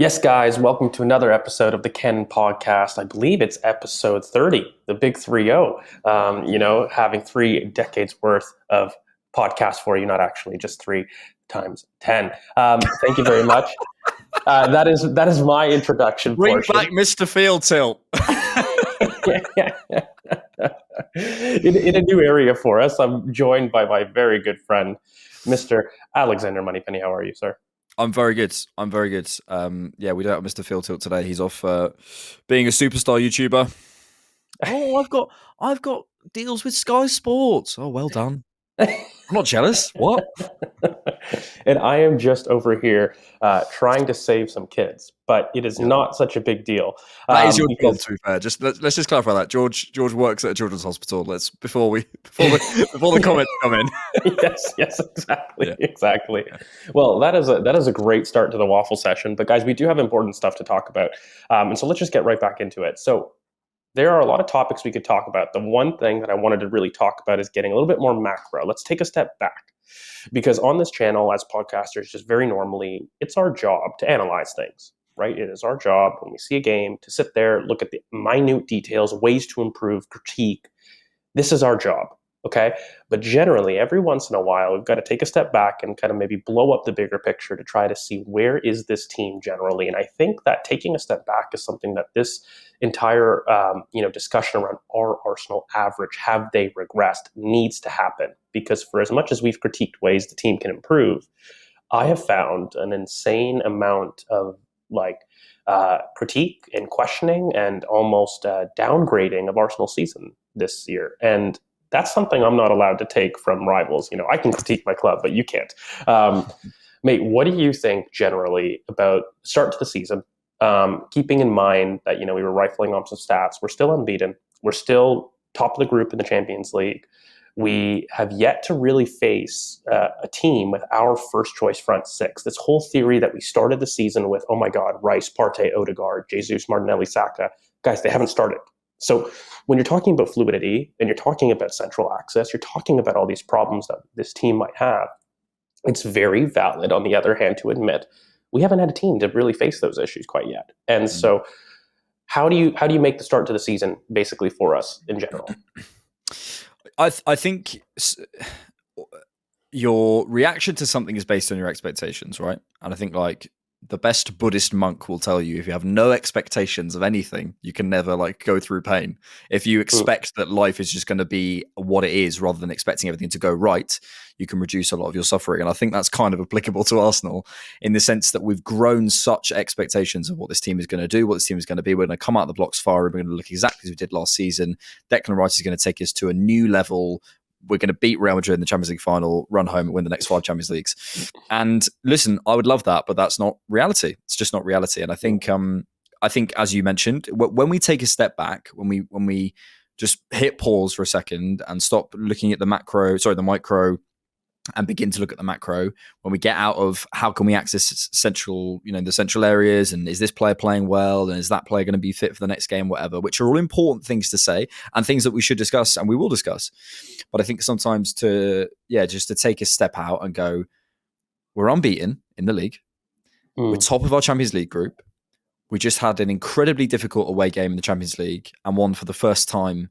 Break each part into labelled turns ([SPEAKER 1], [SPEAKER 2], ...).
[SPEAKER 1] Yes, guys, welcome to another episode of the Canon Podcast. I believe it's episode 30, the big 3-0. Having 3 decades worth of podcasts for you, not actually just 3 times 10. Thank you very much. That is my introduction
[SPEAKER 2] Bring
[SPEAKER 1] portion.
[SPEAKER 2] back Mr. Field Tilt.
[SPEAKER 1] in a new area for us, I'm joined by my very good friend, Mr. Alexander Moneypenny. How are you, sir?
[SPEAKER 2] I'm very good. We don't have Mr. Field Tilt today. He's off being a superstar YouTuber. Oh, I've got deals with Sky Sports. Oh, well done. I'm not jealous. What?
[SPEAKER 1] And I am just over here trying to save some kids, but it is not such a big deal.
[SPEAKER 2] That is your job, to be fair. Let's just clarify that. George works at a children's hospital. Before the comments come in.
[SPEAKER 1] Yes, exactly. Well, that is a great start to the waffle session. But guys, we do have important stuff to talk about, and so let's just get right back into it. So there are a lot of topics we could talk about. The one thing that I wanted to really talk about is getting a little bit more macro. Let's take a step back, because on this channel, as podcasters, just very normally, it's our job to analyze things. Right? It is our job when we see a game to sit there, look at the minute details, ways to improve, critique. This is our job. Okay. But generally, every once in a while, we've got to take a step back and kind of maybe blow up the bigger picture to try to see where is this team generally. And I think that taking a step back is something that this entire discussion around our Arsenal average, have they regressed, needs to happen. Because for as much as we've critiqued ways the team can improve, I have found an insane amount of critique and questioning and almost downgrading of Arsenal season this year. And that's something I'm not allowed to take from rivals. I can critique my club, but you can't. Mate, what do you think generally about start to the season? Keeping in mind that, we were rifling off some stats. We're still unbeaten. We're still top of the group in the Champions League. We have yet to really face a team with our first choice front six. This whole theory that we started the season with, oh my God, Rice, Partey, Odegaard, Jesus, Martinelli, Saka. Guys, they haven't started. So when you're talking about fluidity and you're talking about central access, you're talking about all these problems that this team might have. It's very valid, on the other hand, to admit we haven't had a team to really face those issues quite yet. And so how do you make the start to the season basically for us in general?
[SPEAKER 2] I think your reaction to something is based on your expectations, right? And I think the best Buddhist monk will tell you, if you have no expectations of anything, you can never go through pain. If you expect that life is just going to be what it is rather than expecting everything to go right, you can reduce a lot of your suffering. And I think that's kind of applicable to Arsenal in the sense that we've grown such expectations of what this team is going to do, what this team is going to be. We're going to come out of the blocks firing. We're going to look exactly as we did last season. Declan Rice is going to take us to a new level. We're going to beat Real Madrid in the Champions League final, run home and win the next 5 Champions Leagues. And listen, I would love that, but that's not reality. It's just not reality. And I think, as you mentioned, when we take a step back, when we just hit pause for a second and stop looking at the micro, and begin to look at the macro, when we get out of how can we access the central areas, and is this player playing well, and is that player going to be fit for the next game, whatever, which are all important things to say and things that we should discuss and we will discuss. But I think sometimes just to take a step out and go, we're unbeaten in the league. We're top of our Champions League group. We just had an incredibly difficult away game in the Champions League and won for the first time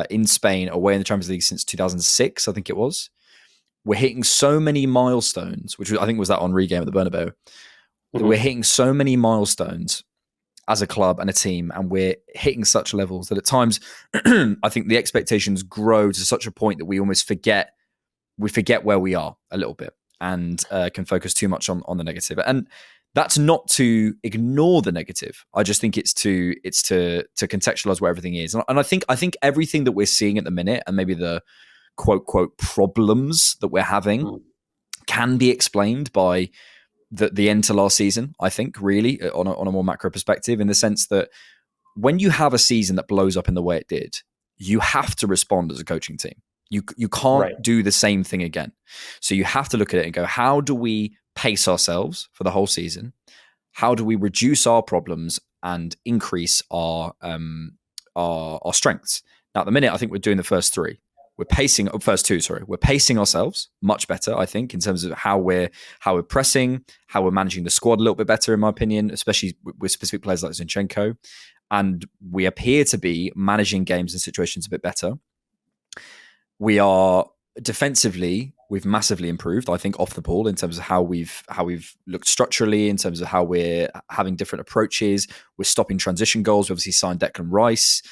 [SPEAKER 2] in Spain away in the Champions League since 2006, I think it was. We're hitting so many milestones, which I think was that Henry game at the Bernabeu. We're hitting so many milestones as a club and a team, and we're hitting such levels that at times I think the expectations grow to such a point that we almost forget where we are a little bit and can focus too much on the negative. And that's not to ignore the negative. I just think it's to contextualize where everything is. And I think everything that we're seeing at the minute, and maybe the quote problems that we're having, can be explained by the end to last season. I think really on a more macro perspective, in the sense that when you have a season that blows up in the way it did, you have to respond as a coaching team. You can't do the same thing again. So you have to look at it and go, how do we pace ourselves for the whole season? How do we reduce our problems and increase our strengths? Now, at the minute, I think we're doing the first 3. we're pacing first two. Sorry, we're pacing ourselves much better, I think, in terms of how we're pressing, how we're managing the squad a little bit better, in my opinion, especially with specific players like Zinchenko, and we appear to be managing games and situations a bit better. We are defensively, we've massively improved, I think, off the ball in terms of how we've looked structurally, in terms of how we're having different approaches. We're stopping transition goals. We obviously signed Declan Rice.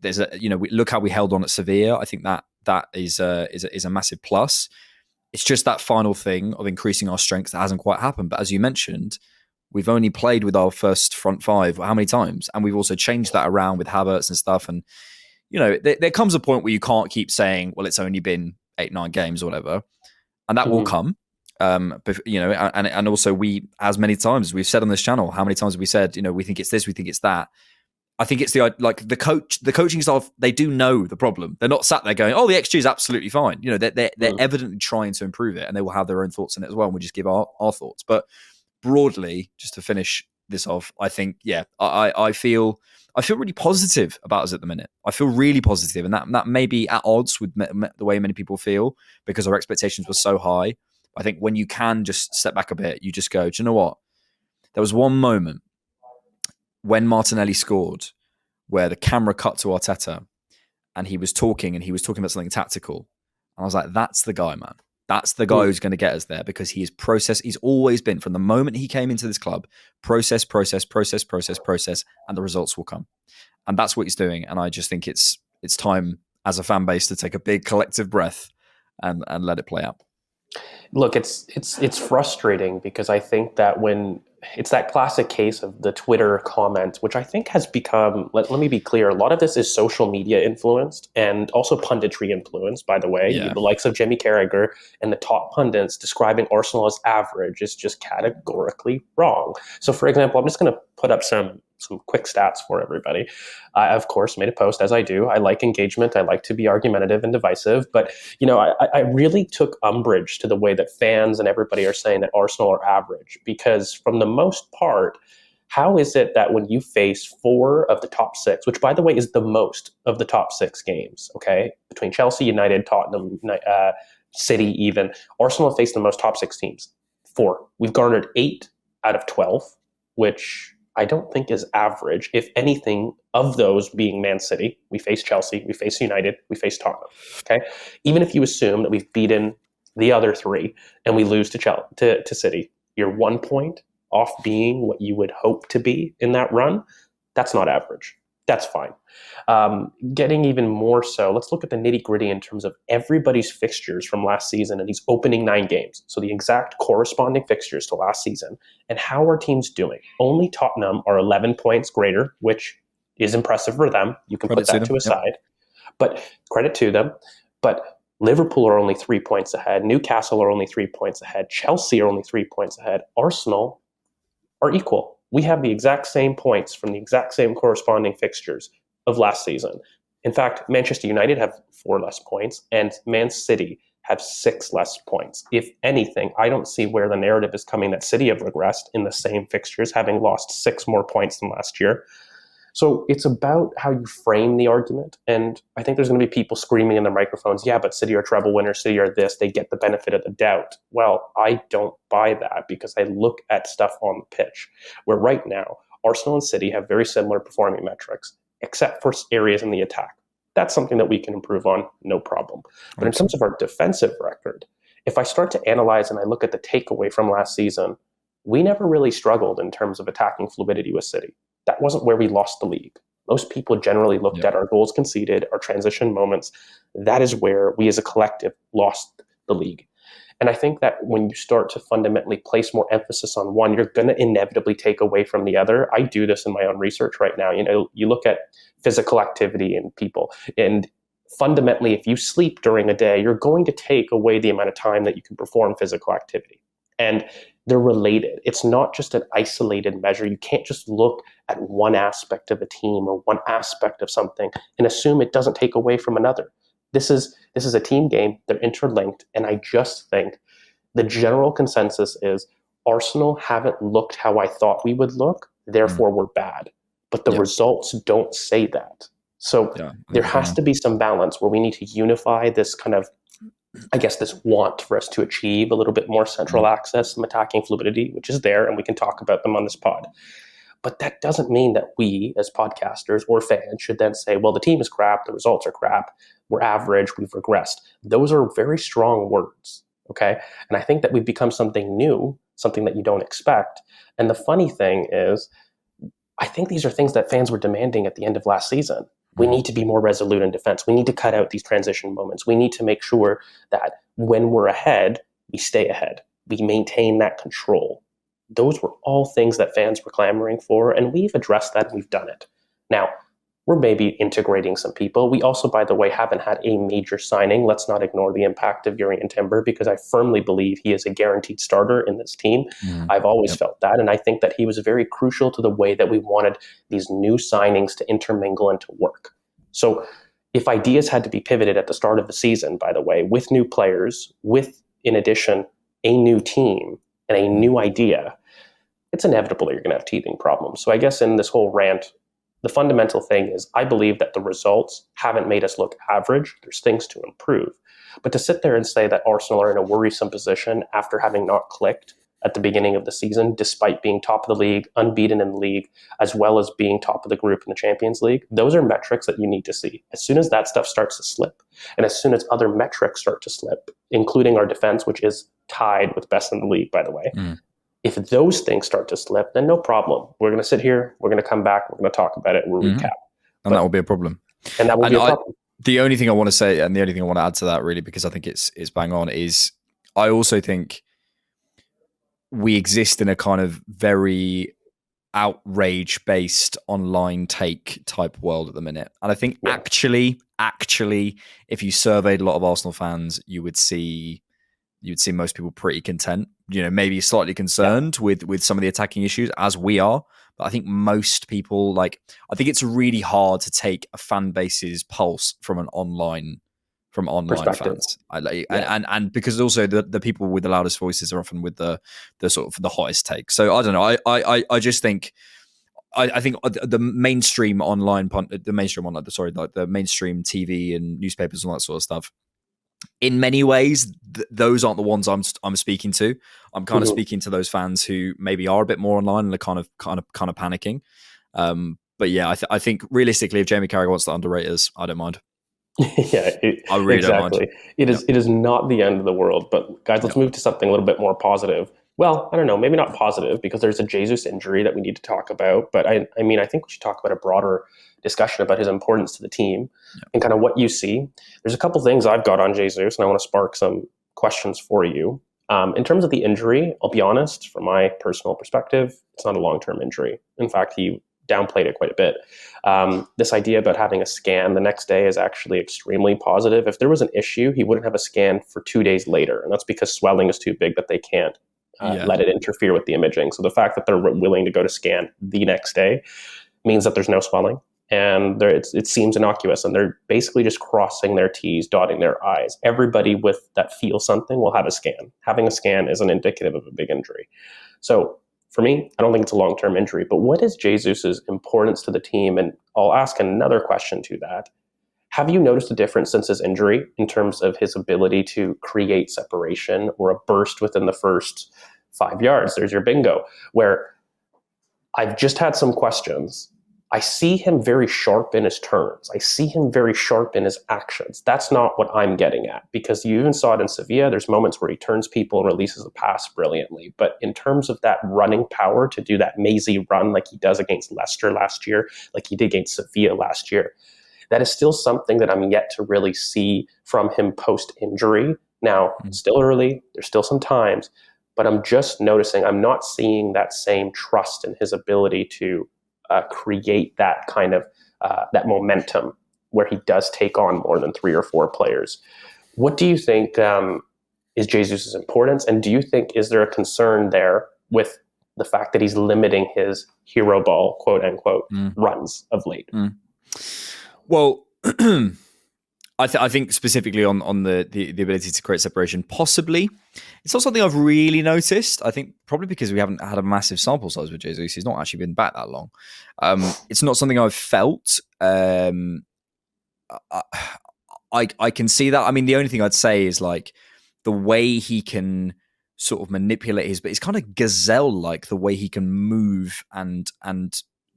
[SPEAKER 2] There's look how we held on at Sevilla. I think that is a massive plus. It's just that final thing of increasing our strength that hasn't quite happened. But as you mentioned, we've only played with our first front five how many times, and we've also changed that around with Havertz and stuff. And there comes a point where you can't keep saying, well, it's only been 8-9 games or whatever, and that will come. And also we, as many times we've said on this channel, how many times have we said, we think it's this, we think it's that. I think it's the coaching staff, they do know the problem. They're not sat there going, oh, the XG is absolutely fine. They're evidently trying to improve it, and they will have their own thoughts on it as well. And we just give our thoughts. But broadly, just to finish this off, I think, I feel really positive about us at the minute. I feel really positive, and that may be at odds with the way many people feel because our expectations were so high. I think when you can just step back a bit, you just go, do you know what? There was one moment when Martinelli scored where the camera cut to Arteta and he was talking about something tactical. And I was like, that's the guy, man. That's the guy who's going to get us there, because he's always been, from the moment he came into this club, process, and the results will come. And that's what he's doing. And I just think it's time as a fan base to take a big collective breath and let it play out.
[SPEAKER 1] Look, it's frustrating because I think that when it's that classic case of the Twitter comment, which I think has become, let me be clear, a lot of this is social media influenced and also punditry influenced, by the way.
[SPEAKER 2] Yeah.
[SPEAKER 1] The likes of Jimmy Carragher and the top pundits describing Arsenal as average is just categorically wrong. So, for example, I'm just going to put up some quick stats for everybody. I, of course, made a post, as I do. I like engagement. I like to be argumentative and divisive. But, I really took umbrage to the way that fans and everybody are saying that Arsenal are average, because from the most part, how is it that when you face 4 of the top 6, which, by the way, is the most of the top 6 games, okay, between Chelsea, United, Tottenham, City even, Arsenal have faced the most top 6 teams? 4. We've garnered 8 out of 12, which I don't think is average. If anything, of those being Man City, we face Chelsea, we face United, we face Tottenham. Okay, even if you assume that we've beaten the other 3 and we lose to City, you're 1 point off being what you would hope to be in that run. That's not average. That's fine. Getting even more so, let's look at the nitty gritty in terms of everybody's fixtures from last season and these opening 9 games. So the exact corresponding fixtures to last season and how our team's doing. Only Tottenham are 11 points greater, which is impressive for them. You can put that to a side. But credit to them. But Liverpool are only 3 points ahead. Newcastle are only 3 points ahead. Chelsea are only 3 points ahead. Arsenal are equal. We have the exact same points from the exact same corresponding fixtures of last season. In fact, Manchester United have 4 less points and Man City have 6 less points. If anything, I don't see where the narrative is coming that City have regressed in the same fixtures, having lost 6 more points than last year. So it's about how you frame the argument. And I think there's going to be people screaming in their microphones, yeah, but City are treble winners, City are this, they get the benefit of the doubt. Well, I don't buy that because I look at stuff on the pitch, where right now, Arsenal and City have very similar performing metrics, except for areas in the attack. That's something that we can improve on, no problem. But in terms of our defensive record, if I start to analyze and I look at the takeaway from last season, we never really struggled in terms of attacking fluidity with City. That wasn't where we lost the league. Most people generally looked at our goals conceded, our transition moments. That is where we as a collective lost the league. And I think that when you start to fundamentally place more emphasis on one, you're going to inevitably take away from the other. I do this in my own research right now. You look at physical activity in people, and fundamentally, if you sleep during a day, you're going to take away the amount of time that you can perform physical activity. And they're related. It's not just an isolated measure. You can't just look at one aspect of a team or one aspect of something and assume it doesn't take away from another. This is a team game. They're interlinked. And I just think the general consensus is Arsenal haven't looked how I thought we would look. Therefore, we're bad. But the results don't say that. So
[SPEAKER 2] Yeah, I
[SPEAKER 1] there
[SPEAKER 2] think you're bang
[SPEAKER 1] has
[SPEAKER 2] on.
[SPEAKER 1] to be some balance where we need to unify this kind of, I guess, this want for us to achieve a little bit more central
[SPEAKER 2] Mm.
[SPEAKER 1] access, some attacking fluidity, which is there, and we can talk about them on this pod. But that doesn't mean that we, as podcasters or fans, should then say, well, the team is crap, the results are crap, we're average, we've regressed. Those are very strong words, okay? And I think that we've become something new, something that you don't expect. And the funny thing is, I think these are things that fans were demanding at the end of last season. We need to be more resolute in defense. We need to cut out these transition moments. We need to make sure that when we're ahead, we stay ahead. We maintain that control. Those were all things that fans were clamoring for, and we've addressed that and we've done it. Now, we're maybe integrating some people. We also, by the way, haven't had a major signing. Let's not ignore the impact of Urian Timber because I firmly believe he is a guaranteed starter in this team. I've always
[SPEAKER 2] Yep.
[SPEAKER 1] felt that, and I think that he was very crucial to the way that we wanted these new signings to intermingle and to work. So if ideas had to be pivoted at the start of the season, by the way, with new players, with, in addition, a new team and a new idea, it's inevitable that you're going to have teething problems. So I guess in this whole rant, the fundamental thing is I believe that the results haven't made us look average. There's things to improve. But to sit there and say that Arsenal are in a worrisome position after having not clicked at the beginning of the season, despite being top of the league, unbeaten in the league, as well as being top of the group in the Champions League, those are metrics that you need to see. As soon as that stuff starts to slip, and as soon as other metrics start to slip, including our defense, which is tied with best in the league, by the way, if those things start to slip, then no problem. We're going to sit here, we're going to come back, we're going to talk about it, we'll recap.
[SPEAKER 2] And that will be a problem.
[SPEAKER 1] And that will be a problem.
[SPEAKER 2] The only thing I want to say, and the only thing I want to add to that, really, because I think it's bang on, is I also think we exist in a kind of very outrage-based online take type world at the minute. And I think actually, if you surveyed a lot of Arsenal fans, you would see most people pretty content. You know, maybe slightly concerned with some of the attacking issues, as we are. But I think most people, I think it's really hard to take a fan base's pulse from online fans. And because also the people with the loudest voices are often with the sort of the hottest take. So I don't know. I just think I think the mainstream online the mainstream TV and newspapers and all that sort of stuff, in many ways, those aren't the ones I'm speaking to. I'm kind of speaking to those fans who maybe are a bit more online and are kind of panicking. But yeah, I think realistically, if Jamie Carragher wants to underrate us, I don't mind. I really don't mind.
[SPEAKER 1] It is not the end of the world. But guys, let's move to something a little bit more positive. Well, I don't know, maybe not positive because there's a Jesus injury that we need to talk about. But I mean, I think we should talk about a broader discussion about his importance to the team and kind of what you see. There's a couple things I've got on Jesus, and I want to spark some questions for you. In terms of the injury, I'll be honest, from my personal perspective, it's not a long-term injury. In fact, he downplayed it quite a bit. This idea about having a scan the next day is actually extremely positive. If there was an issue, he wouldn't have a scan for 2 days later, and that's because swelling is too big that they can't let it interfere with the imaging. So the fact that they're willing to go to scan the next day means that there's no swelling, and it seems innocuous, and they're basically just crossing their T's, dotting their I's. Everybody that feels something will have a scan. Having a scan isn't indicative of a big injury. So for me, I don't think it's a long-term injury, but what is Jesus's importance to the team? And I'll ask another question to that. Have you noticed a difference since his injury in terms of his ability to create separation or a burst within the first 5 yards? There's your bingo, where I've just had some questions. I see him very sharp in his turns. I see him very sharp in his actions. That's not what I'm getting at, because you even saw it in Sevilla. There's moments where he turns people and releases a pass brilliantly. But in terms of that running power to do that mazy run like he does against Leicester last year, like he did against Sevilla last year, that is still something that I'm yet to really see from him post-injury. Now, it's still early. There's still some times. But I'm just noticing I'm not seeing that same trust in his ability to create that kind of that momentum where he does take on more than 3 or 4 players. What do you think is Jesus' importance? And do you think, is there a concern there with the fact that he's limiting his hero ball, quote unquote, runs of late?
[SPEAKER 2] Well, I think specifically on the ability to create separation, possibly. It's not something I've really noticed. I think probably because we haven't had a massive sample size with Jesus. He's not actually been back that long. It's not something I've felt. I, I can see that. I mean, the only thing I'd say is like the way he can sort of manipulate his, but it's kind of gazelle like the way he can move and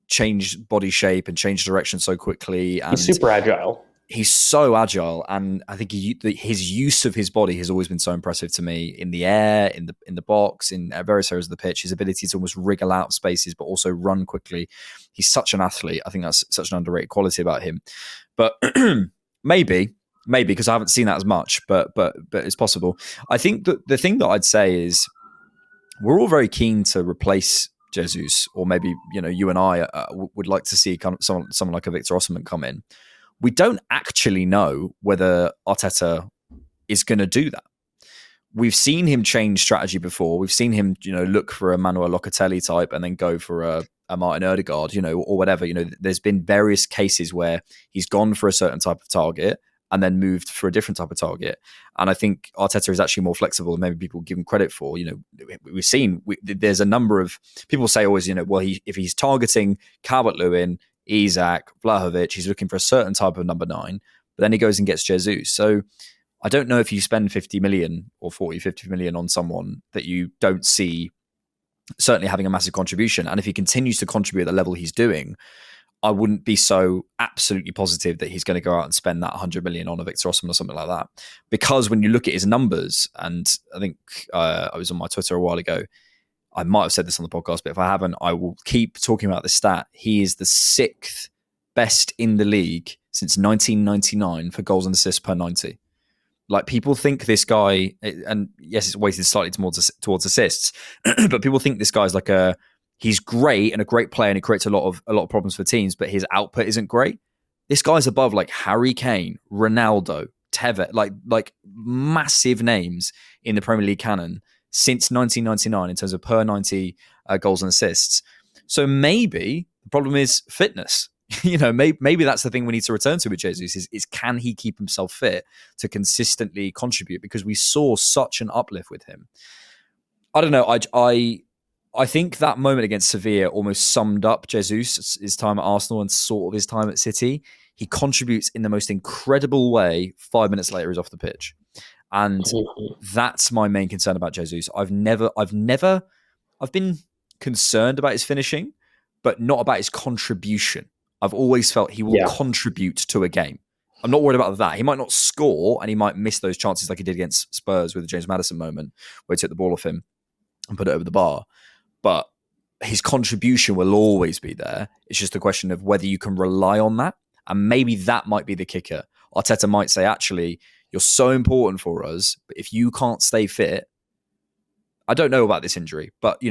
[SPEAKER 2] change body shape and change direction so quickly,
[SPEAKER 1] He's
[SPEAKER 2] and
[SPEAKER 1] super agile.
[SPEAKER 2] he's so agile. And I think his use of his body has always been so impressive to me in the air, in the box, in various areas of the pitch. His ability to almost wriggle out spaces but also run quickly. He's such an athlete. I think that's such an underrated quality about him. But maybe because I haven't seen that as much, but it's possible. I think that the thing that I'd say is we're all very keen to replace Jesus, or maybe you and I would like to see kind of someone like a Victor Osimhen come in. We don't actually know whether Arteta is going to do that. We've seen him change strategy before. We've seen him, look for a Manuel Locatelli type and then go for a Martin Odegaard, or whatever. There's been various cases where he's gone for a certain type of target and then moved for a different type of target. And I think Arteta is actually more flexible than maybe people give him credit for. We've seen there's a number of people say always, if he's targeting Calvert-Lewin, Isak, Vlahovic, he's looking for a certain type of number 9, but then he goes and gets Jesus. So I don't know if you spend 50 million or 40, 50 million on someone that you don't see certainly having a massive contribution. And if he continues to contribute at the level he's doing, I wouldn't be so absolutely positive that he's going to go out and spend that 100 million on a Victor Osimhen or something like that. Because when you look at his numbers, and I think I was on my Twitter a while ago, I might have said this on the podcast, but if I haven't, I will keep talking about this stat. He is the 6th best in the league since 1999 for goals and assists per 90. Like, people think this guy, and yes, it's weighted slightly towards assists, but people think this guy's like he's great and a great player and he creates a lot of problems for teams, but his output isn't great. This guy's above like Harry Kane, Ronaldo, Tevez, like massive names in the Premier League canon since 1999 in terms of per 90 goals and assists. So maybe the problem is fitness. Maybe that's the thing we need to return to with Jesus is can he keep himself fit to consistently contribute? Because we saw such an uplift with him. I don't know. I think that moment against Sevilla almost summed up Jesus' his time at Arsenal and sort of his time at City. He contributes in the most incredible way. 5 minutes later, he's off the pitch. And that's my main concern about Jesus. I've been concerned about his finishing, but not about his contribution. I've always felt he will contribute to a game. I'm not worried about that. He might not score and he might miss those chances like he did against Spurs with the James Maddison moment where he took the ball off him and put it over the bar. But his contribution will always be there. It's just a question of whether you can rely on that. And maybe that might be the kicker. Arteta might say, actually, you're so important for us, but if you can't stay fit, I don't know about this injury, but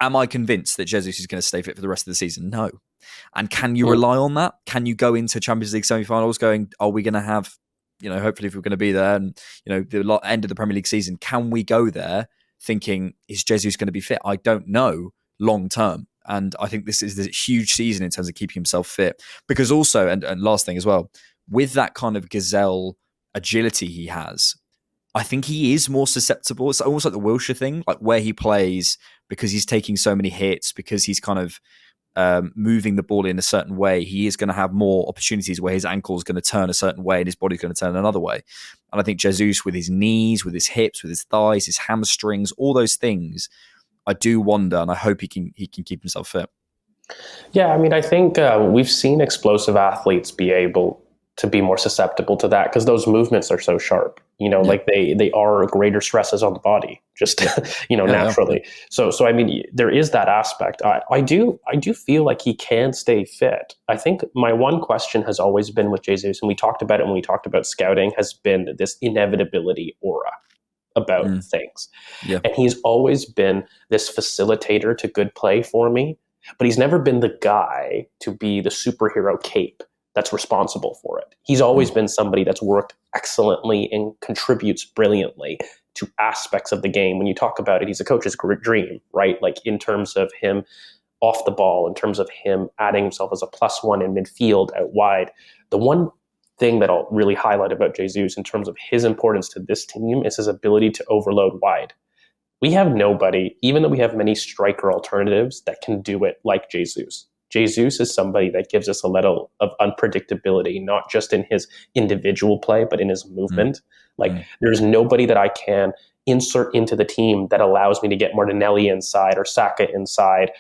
[SPEAKER 2] am I convinced that Jesus is going to stay fit for the rest of the season? No. And can you rely on that? Can you go into Champions League semi-finals going, are we going to have, hopefully if we're going to be there and, the end of the Premier League season, can we go there thinking, is Jesus going to be fit? I don't know long term. And I think this is a huge season in terms of keeping himself fit. Because also, and last thing as well, with that kind of gazelle agility he has, I think he is more susceptible. It's almost like the Wilshere thing, like where he plays because he's taking so many hits, because he's kind of moving the ball in a certain way. He is going to have more opportunities where his ankle is going to turn a certain way and his body's going to turn another way. And I think Jesus, with his knees, with his hips, with his thighs, his hamstrings, all those things, I do wonder, and I hope he can keep himself fit.
[SPEAKER 1] Yeah, I mean, I think we've seen explosive athletes be able to be more susceptible to that because those movements are so sharp. Like they are greater stresses on the body, just naturally. Yeah. So I mean, there is that aspect. I do feel like he can stay fit. I think my one question has always been with Jesus, and we talked about it when we talked about scouting, has been this inevitability aura about things. Yeah. And he's always been this facilitator to good play for me, but he's never been the guy to be the superhero cape that's responsible for it. He's always been somebody that's worked excellently and contributes brilliantly to aspects of the game. When you talk about it, he's a coach's dream, right? Like in terms of him off the ball, in terms of him adding himself as a +1 in midfield out wide. The one thing that I'll really highlight about Jesus in terms of his importance to this team is his ability to overload wide. We have nobody, even though we have many striker alternatives, that can do it like Jesus. Jesus is somebody that gives us a little of unpredictability, not just in his individual play, but in his movement. There's nobody that I can insert into the team that allows me to get Martinelli inside or Saka inside.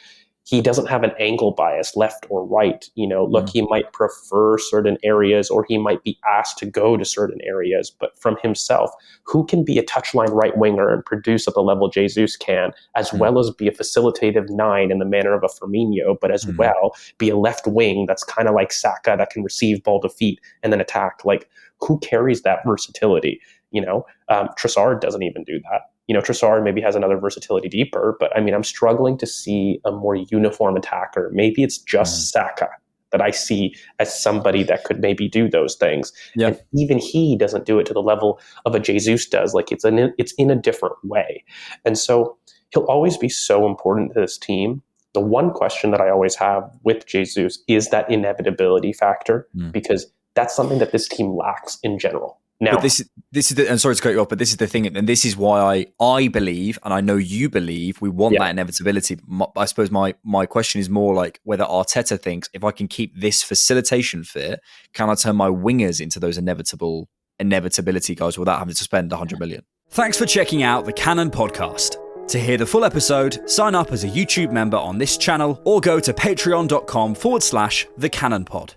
[SPEAKER 1] He doesn't have an angle bias, left or right. Look, he might prefer certain areas, or he might be asked to go to certain areas, but from himself, who can be a touchline right winger and produce at the level Jesus can, as well as be a facilitative 9 in the manner of a Firmino, but as well be a left wing that's kind of like Saka, that can receive ball to feet and then attack. Like, who carries that versatility? Trossard doesn't even do that. Trossard maybe has another versatility deeper, but I mean, I'm struggling to see a more uniform attacker. Maybe it's just Saka that I see as somebody that could maybe do those things.
[SPEAKER 2] Yeah.
[SPEAKER 1] And even he doesn't do it to the level of a Jesus does. Like, it's in a different way. And so he'll always be so important to this team. The one question that I always have with Jesus is that inevitability factor, because that's something that this team lacks in general. Now,
[SPEAKER 2] but this is the, and sorry to cut you off, but this is the thing, and this is why I believe, and I know you believe, we want that inevitability. I suppose my question is more like whether Arteta thinks, if I can keep this facilitation fit, can I turn my wingers into those inevitability guys without having to spend 100 million?
[SPEAKER 3] Thanks for checking out the Cannon Podcast. To hear the full episode, sign up as a YouTube member on this channel or go to patreon.com/thecannonpod.